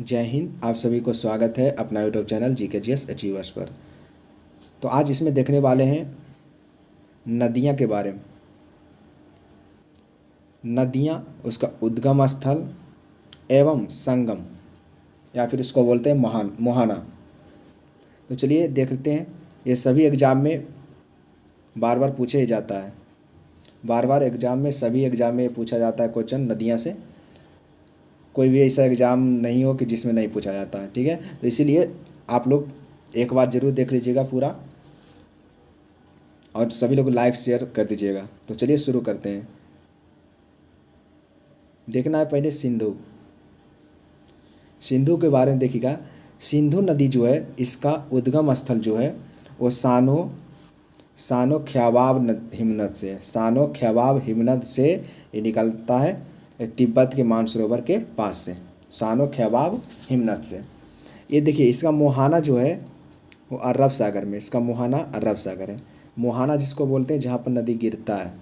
जय हिंद। आप सभी को स्वागत है अपना यूट्यूब चैनल GKGS अचीवर्स पर। तो आज इसमें देखने वाले हैं नदियाँ के बारे में। नदियाँ, उसका उद्गम स्थल एवं संगम, या फिर इसको बोलते हैं मोहाना। तो चलिए देखते हैं। ये सभी एग्ज़ाम में बार बार पूछे ही जाता है। बार बार एग्ज़ाम में, सभी एग्ज़ाम में पूछा जाता है क्वेश्चन नदियाँ से। कोई भी ऐसा एग्ज़ाम नहीं हो कि जिसमें नहीं पूछा जाता है। ठीक है, तो इसीलिए आप लोग एक बार ज़रूर देख लीजिएगा पूरा, और सभी लोग लाइक शेयर कर दीजिएगा। तो चलिए शुरू करते हैं। देखना है पहले सिंधु। सिंधु के बारे में देखिएगा। सिंधु नदी जो है, इसका उद्गम स्थल जो है वो सानो ख्यावाब हिमनद से, सानो ख्यावाब हिमनद से ये निकलता है तिब्बत के मानसरोवर के पास से, सानो ख्यावाब हिमनद से। ये देखिए, इसका मुहाना जो है वो अरब सागर में, इसका मुहाना अरब सागर है। मुहाना जिसको बोलते हैं जहाँ पर नदी गिरता है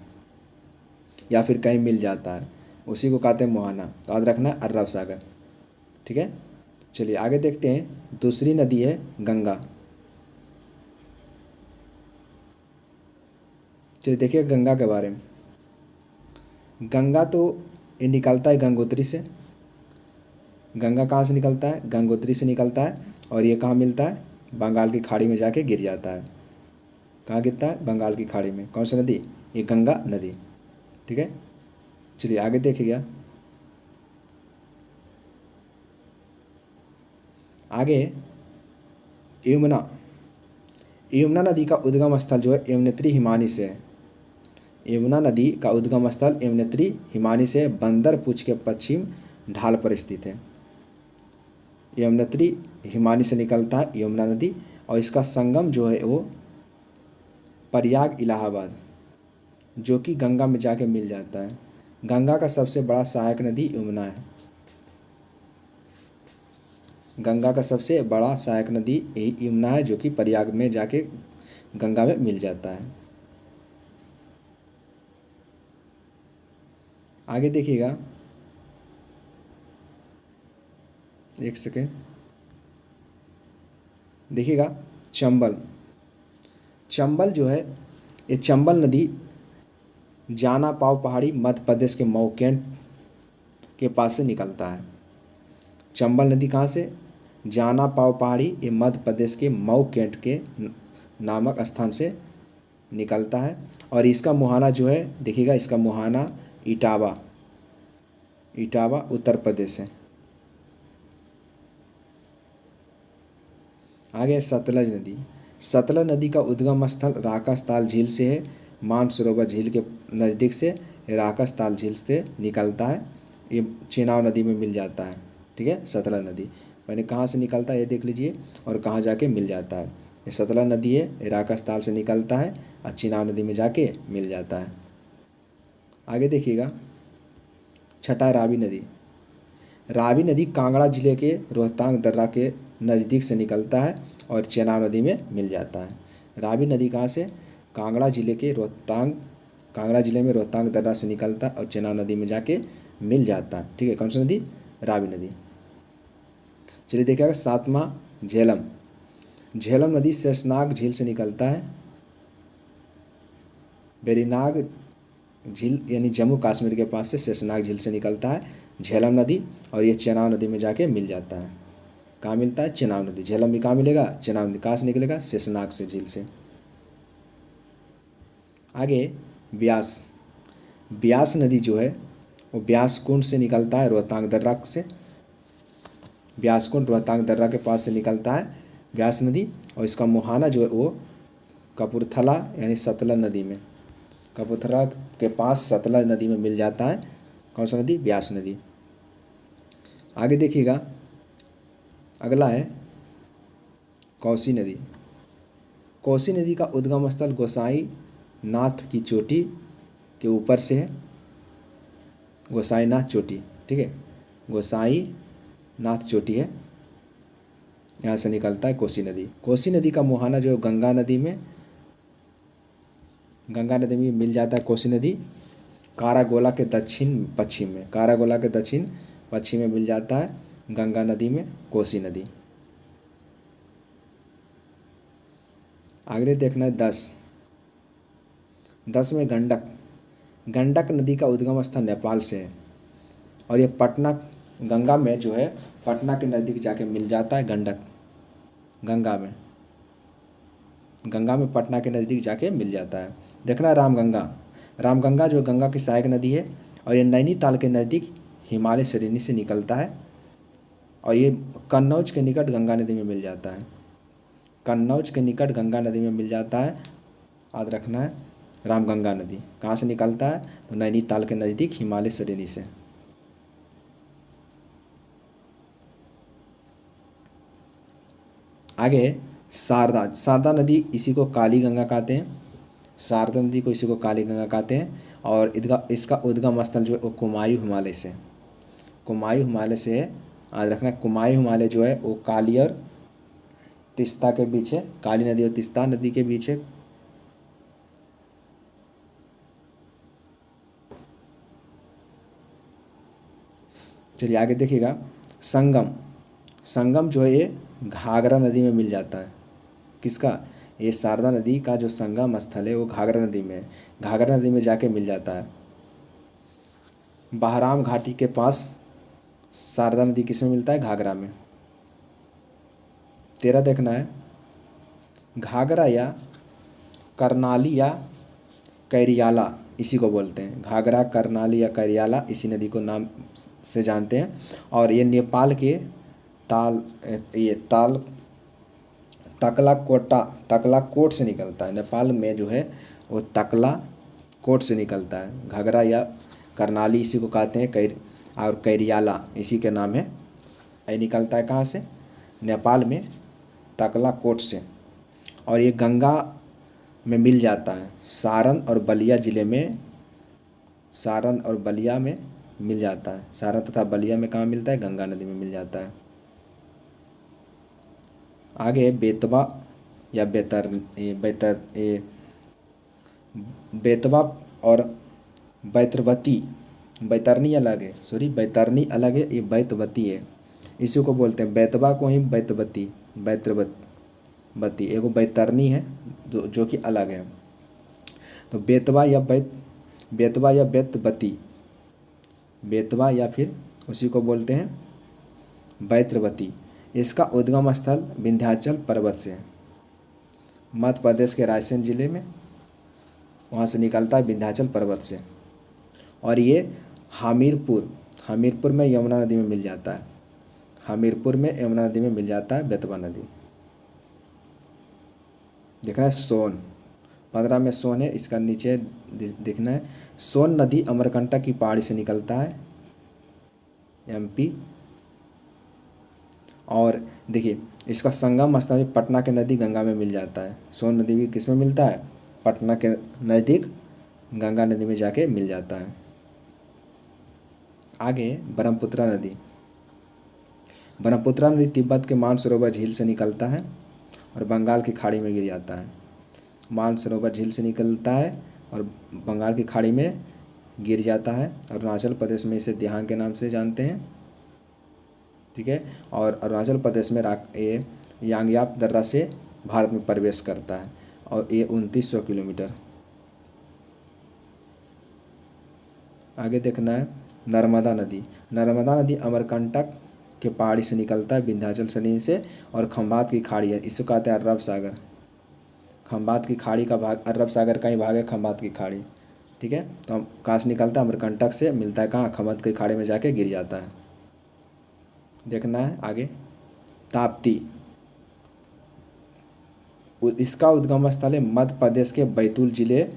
या फिर कहीं मिल जाता है, उसी को कहते हैं मुहाना। तो याद रखना अरब सागर। ठीक है, चलिए आगे देखते हैं। दूसरी नदी है गंगा। चलिए देखिए गंगा के बारे में। गंगा तो ये निकलता है गंगोत्री से। गंगा कहाँ से निकलता है? गंगोत्री से निकलता है। और ये कहाँ मिलता है? बंगाल की खाड़ी में जाके गिर जाता है। कहाँ गिरता है? बंगाल की खाड़ी में। कौन सी नदी? ये गंगा नदी। ठीक है, चलिए आगे देखिएगा। आगे यमुना। यमुना नदी का उद्गम स्थल जो है यमुनेत्री हिमानी से है। यमुना नदी का उद्गम स्थल यमुनेत्री हिमानी से बंदर पूंछ के पश्चिम ढाल पर स्थित है। यमुनेत्री हिमानी से निकलता है यमुना नदी, और इसका संगम जो है वो प्रयाग इलाहाबाद, जो कि गंगा में जाके मिल जाता है। गंगा का सबसे बड़ा सहायक नदी यमुना है। गंगा का सबसे बड़ा सहायक नदी यही यमुना है, जो कि प्रयाग में जाके गंगा में मिल जाता है। आगे देखिएगा, एक सेकेंड देखिएगा। चंबल। चंबल जो है, ये चंबल नदी जाना पाव पहाड़ी मध्य प्रदेश के मऊ कैंट के पास से निकलता है। चंबल नदी कहाँ से? जाना पाव पहाड़ी, ये मध्य प्रदेश के मऊ कैंट के नामक स्थान से निकलता है। और इसका मुहाना जो है, देखिएगा, इसका मुहाना इटावा, इटावा उत्तर प्रदेश है। आगे सतलज नदी। सतलज नदी का उद्गम स्थल राकासताल झील से है। मानसरोवर झील के नज़दीक से राकासताल झील से निकलता है। ये चेनाब नदी में मिल जाता है। ठीक है, सतलज नदी मैंने कहाँ से निकलता है ये देख लीजिए, और कहाँ जाके मिल जाता है। ये सतलज नदी है, ये राकासताल से निकलता है और चेनाब नदी में जाके मिल जाता है। आगे देखिएगा, छठा रावी नदी। रावी नदी कांगड़ा जिले के रोहतांग दर्रा के नज़दीक से निकलता है और चेनाब नदी में मिल जाता है। रावी नदी कहाँ से? कांगड़ा जिले के कांगड़ा जिले में रोहतांग दर्रा से निकलता है और चेनाब नदी में जाके मिल जाता है। ठीक है, कौन सी नदी? रावी नदी। चलिए देखिएगा सातवां झेलम। झेलम नदी शेषनाग झील से निकलता है। वेरीनाग झील यानी जम्मू कश्मीर के पास से शेषनाग झील से निकलता है झेलम नदी, और ये चेनाब नदी में जाके मिल जाता है। कहाँ मिलता है? चेनाब नदी। झेलम भी कहाँ मिलेगा? चेनाब नदी। कहाँ से निकलेगा? शेषनाग से, झील से। आगे ब्यास। ब्यास नदी जो है वो ब्यास कुंड से निकलता है रोहतांग दर्रा से। ब्यास कुंड रोहतांग दर्रा के पास से निकलता है ब्यास नदी, और इसका मुहाना जो है वो कपूरथला यानी सतलज नदी में, कपूरथला के पास सतलज नदी में मिल जाता है। कौन सा नदी? ब्यास नदी। आगे देखिएगा, अगला है कोसी नदी। कोसी नदी का उद्गम स्थल गोसाई नाथ की चोटी के ऊपर से है। गोसाई नाथ चोटी, ठीक है, गोसाई नाथ चोटी है, यहाँ से निकलता है कोसी नदी। कोसी नदी का मुहाना जो गंगा नदी में मिल जाता है। कोसी नदी कारागोला के दक्षिण पश्चिम में, कारागोला के दक्षिण पश्चिम में मिल जाता है। गंगा नदी में कोसी नदी। आगे देखना है 10 में गंडक। गंडक नदी का उद्गम स्थल नेपाल से है और ये पटना गंगा में जो है पटना के नज़दीक जाके मिल जाता है। गंडक गंगा में पटना के नज़दीक जाके मिल जाता है। देखना है रामगंगा जो गंगा की सहायक नदी है और ये नैनीताल के नज़दीक हिमालय श्रेणी से निकलता है और ये कन्नौज के निकट गंगा नदी में मिल जाता है। कन्नौज के निकट गंगा नदी में मिल जाता है। याद रखना है रामगंगा नदी कहाँ से निकलता है तो नैनीताल के नज़दीक हिमालय श्रेणी से। आगे शारदा नदी इसी को काली गंगा कहते हैं। शारदा नदी को इसी को काली गंगा कहते हैं और इसका उद्गम स्थल जो है वो कुमायूं हिमालय से है। याद रखना कुमायूं हिमालय जो है वो काली और तीस्ता के बीच है। काली नदी और तीस्ता नदी के बीच है। चलिए आगे देखिएगा संगम जो है ये घाघरा नदी में मिल जाता है। किसका? ये शारदा नदी का जो संगम स्थल है वो घाघरा नदी में जाके मिल जाता है। बहराम घाटी के पास शारदा नदी किस में मिलता है? घाघरा में। 13 देखना है घाघरा या करनाली या कैरियाला इसी को बोलते हैं। घाघरा, करनाली या कैरियाला इसी नदी को नाम से जानते हैं और ये नेपाल के तकलाकोट से निकलता है। नेपाल में जो है वो तकलाकोट से निकलता है। घाघरा या करनाली इसी को कहते हैं और कैरियाला इसी के नाम है। ये निकलता है कहाँ से? नेपाल में तकलाकोट से और ये गंगा में मिल जाता है। सारण और बलिया में मिल जाता है। सारण तथा बलिया में कहाँ मिलता है? गंगा नदी में मिल जाता है। आगे बेतवा या बेतवा और बैतरनी अलग है। बैतरनी अलग है, ये बैतवती है। इसी को बोलते हैं बेतवा को ही बैतरबत्ती एगो बैतरनी है जो कि अलग है। तो बेतवा या फिर उसी को बोलते हैं बैतरबत्ती। इसका उद्गम स्थल विंध्याचल पर्वत से है। मध्य प्रदेश के रायसेन जिले में वहाँ से निकलता है विंध्याचल पर्वत से और ये हमीरपुर में यमुना नदी में मिल जाता है। बेतवा नदी। देखना है सोन 15 में सोन है। इसका नीचे देखना है सोन नदी अमरकंटक की पहाड़ी से निकलता है MP। और देखिए इसका संगम स्थल पटना के नदी गंगा में मिल जाता है। सोन नदी भी किस में मिलता है? पटना के नज़दीक गंगा नदी में जाके मिल जाता है। आगे ब्रह्मपुत्रा नदी तिब्बत के मानसरोवर झील से निकलता है और बंगाल की खाड़ी में गिर जाता है। मानसरोवर झील से निकलता है और बंगाल की खाड़ी में गिर जाता है। अरुणाचल प्रदेश में इसे दिहांग के नाम से जानते हैं। ठीक है। और अरुणाचल प्रदेश में ये यांगयाप दर्रा से भारत में प्रवेश करता है और ये 2900 किलोमीटर। आगे देखना है नर्मदा नदी अमरकंटक के पहाड़ी से निकलता है विंध्याचल श्रेणी से और खंबात की खाड़ी है। इसको कहते हैं अरब सागर। खंबात की खाड़ी का भाग अरब सागर का ही भाग है खंबात की खाड़ी। ठीक है। तो हम कहाँ से निकलता है? अमरकंटक से मिलता है कहाँ? खंबात की खाड़ी में जाके गिर जाता है। देखना है आगे ताप्ती। इसका उद्गम स्थल है मध्य प्रदेश के बैतूल जिले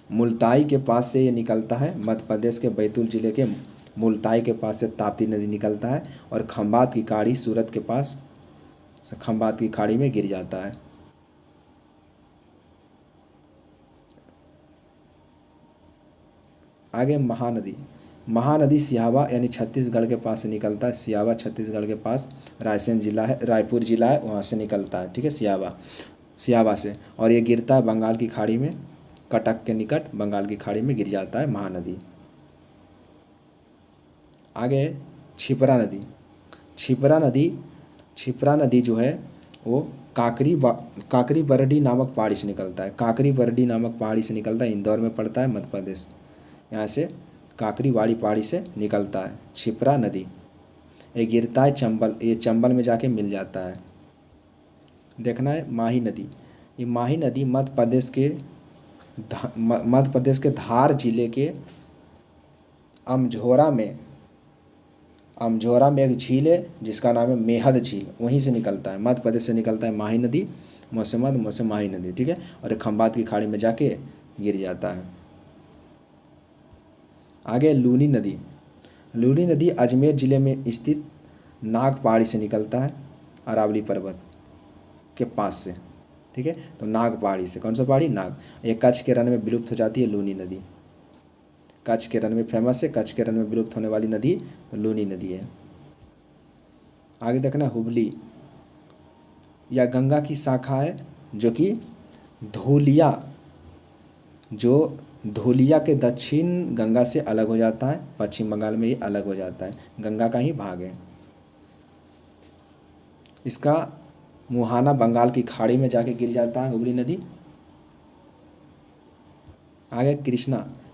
मुल्ताई के पास से ये निकलता है। मध्य प्रदेश के बैतूल जिले के मुल्ताई के पास से ताप्ती नदी निकलता है और खंबात की खाड़ी सूरत के पास खंबात की खाड़ी में गिर जाता है। आगे महानदी सियावा यानी छत्तीसगढ़ के पास से निकलता है। सियावा छत्तीसगढ़ के पास रायपुर जिला है वहाँ से निकलता है। ठीक है। सियावा से और ये गिरता है बंगाल की खाड़ी में कटक के निकट बंगाल की खाड़ी में गिर जाता है महानदी। आगे छिपरा नदी। छिपरा नदी जो है वो काकरी बरडी नामक पहाड़ी से निकलता है। काकरी बरडी नामक पहाड़ी से निकलता है, इंदौर में पड़ता है, मध्य प्रदेश। यहाँ से काकरीवाड़ी पहाड़ी से निकलता है छिपरा नदी। ये गिरता है चंबल, ये चंबल में जाके मिल जाता है। देखना है माही नदी। ये माही नदी मध्य प्रदेश के धार जिले के अमझोरा में एक झील है जिसका नाम है मेहद झील, वहीं से निकलता है, मध्य प्रदेश से निकलता है माही नदी, मोसमद मोसे माही नदी, ठीक है। और ये खंबात की खाड़ी में जाके गिर जाता है। आगे लूनी नदी। लूनी नदी अजमेर जिले में स्थित नाग पहाड़ी से निकलता है, अरावली पर्वत के पास से, ठीक है। तो नाग पहाड़ी से, कौन सा पहाड़ी? नाग। ये कच्छ के रण में विलुप्त हो जाती है लूनी नदी। कच्छ के रण में फेमस है, कच्छ के रण में विलुप्त होने वाली नदी लूनी नदी है। आगे देखना हुबली या गंगा की शाखा है जो कि धूलिया के दक्षिण गंगा से अलग हो जाता है, पश्चिम बंगाल में ही अलग हो जाता है, गंगा का ही भाग है। इसका मुहाना बंगाल की खाड़ी में जाके गिर जाता है हुबली नदी। आगे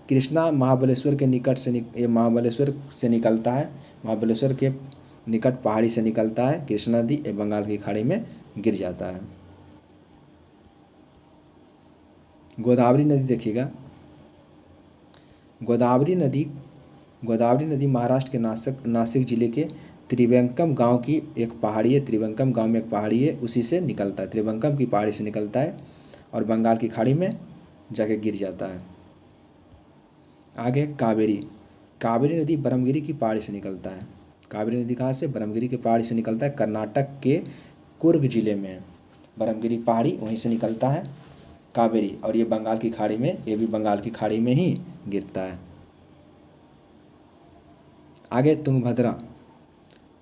कृष्णा महाबलेश्वर के निकट से ये महाबलेश्वर से निकलता है, महाबलेश्वर के निकट पहाड़ी से निकलता है कृष्णा नदी, ये बंगाल की खाड़ी में गिर जाता है। गोदावरी नदी देखिएगा। गोदावरी नदी महाराष्ट्र के नासिक जिले के त्रिवेंकम गांव की एक पहाड़ी है, त्रिवेंकम गांव में एक पहाड़ी है, उसी से निकलता है, त्रिवेंकम की पहाड़ी से निकलता है और बंगाल की खाड़ी में जाके गिर जाता है। आगे कावेरी नदी ब्रह्मगिरी की पहाड़ी से निकलता है। कावेरी नदी कहाँ से? ब्रह्मगिरी की पहाड़ी से निकलता है, कर्नाटक के कुर्ग जिले में है ब्रह्मगिरी पहाड़ी, वहीं से निकलता है कावेरी, और ये बंगाल की खाड़ी में, ये भी बंगाल की खाड़ी में ही गिरता है। आगे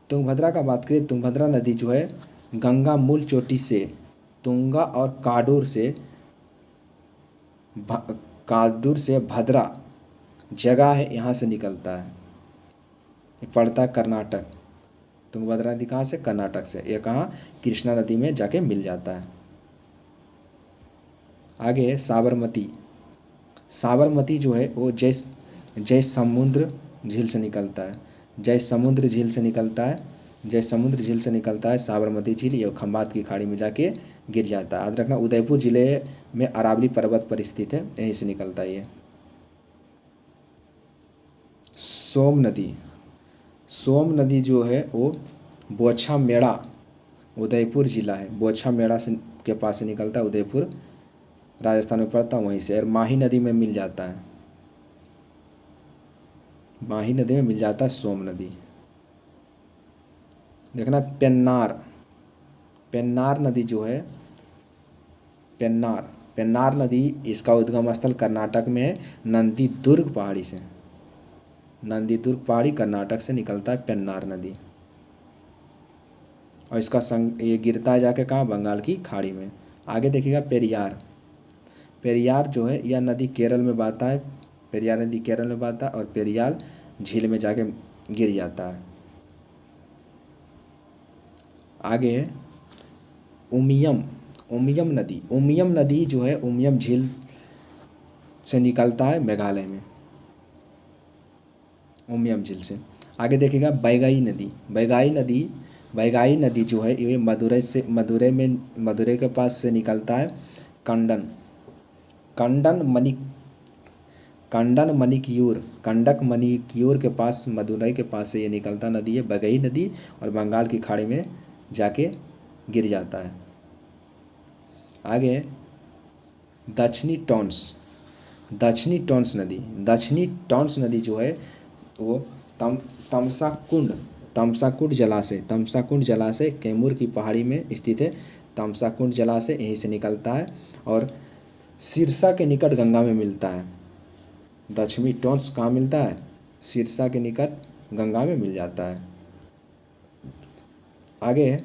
तुंगभद्रा का बात करें, तुंगभद्रा नदी जो है गंगा मूल चोटी से, तुंगा और काडूर से भद्रा जगह है, यहाँ से निकलता है, ये पड़ता है कर्नाटक। तुंगभद्रा नदी कहाँ से? कर्नाटक से। ये कहाँ? कृष्णा नदी में जाके मिल जाता है। आगे साबरमती जो है वो जय समुद्र झील से निकलता है, जय समुद्र झील से निकलता है साबरमती झील, ये खंबात की खाड़ी में जाके गिर जाता है। याद रखना उदयपुर जिले में अरावली पर्वत पर स्थित है, यहीं से निकलता है ये। सोम नदी जो है वो बोछा मेड़ा, उदयपुर जिला है, बोछा मेड़ा से के पास से निकलता है, उदयपुर राजस्थान में पड़ता है, वहीं से। और माही नदी में मिल जाता है, माही नदी में मिल जाता है सोम नदी। देखना पेन्नार नदी जो है, पेन्नार नदी, इसका उद्गम स्थल कर्नाटक में है, नंदीदुर्ग पहाड़ी से, नंदीदुर्ग पहाड़ी कर्नाटक से निकलता है पेन्नार नदी, और इसका ये गिरता है जाके कहाँ? बंगाल की खाड़ी में। आगे देखिएगा पेरियार जो है यह नदी केरल में बहता है, पेरियार नदी केरल में बहता है और पेरियार झील में जाके गिर जाता है। आगे उमियम नदी जो है उमियम झील से निकलता है मेघालय में, उमियम झील से। आगे देखिएगा बैगाई नदी जो है ये मदुरै के पास से निकलता है, कंडक मणिक्यूर के पास, मदुरै के पास से ये निकलता नदी है बैगाई नदी, और बंगाल की खाड़ी में जाके गिर जाता है। आगे दक्षिणी टॉन्स नदी जो है वो तमसाकुंड जलाशय कैमूर की पहाड़ी में स्थित है, तमसाकुंड जलाशय, यहीं से निकलता है और सिरसा के निकट गंगा में मिलता है। दक्षिणी टॉन्स कहाँ मिलता है? सिरसा के निकट गंगा में मिल जाता है। आगे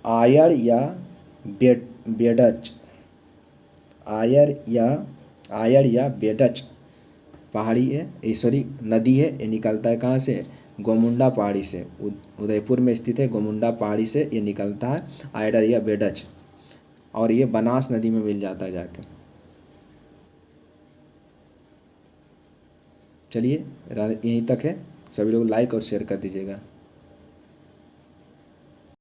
आयर या बेडच पहाड़ी है, ये सॉरी नदी है, ये निकलता है कहाँ से, गोमुंडा पहाड़ी से। उदयपुर में स्थित है, गोमुंडा पहाड़ी से ये निकलता है, आइडर या बेडच, और ये बनास नदी में मिल जाता है जाके। चलिए यहीं तक है, सभी लोग लाइक और शेयर कर दीजिएगा।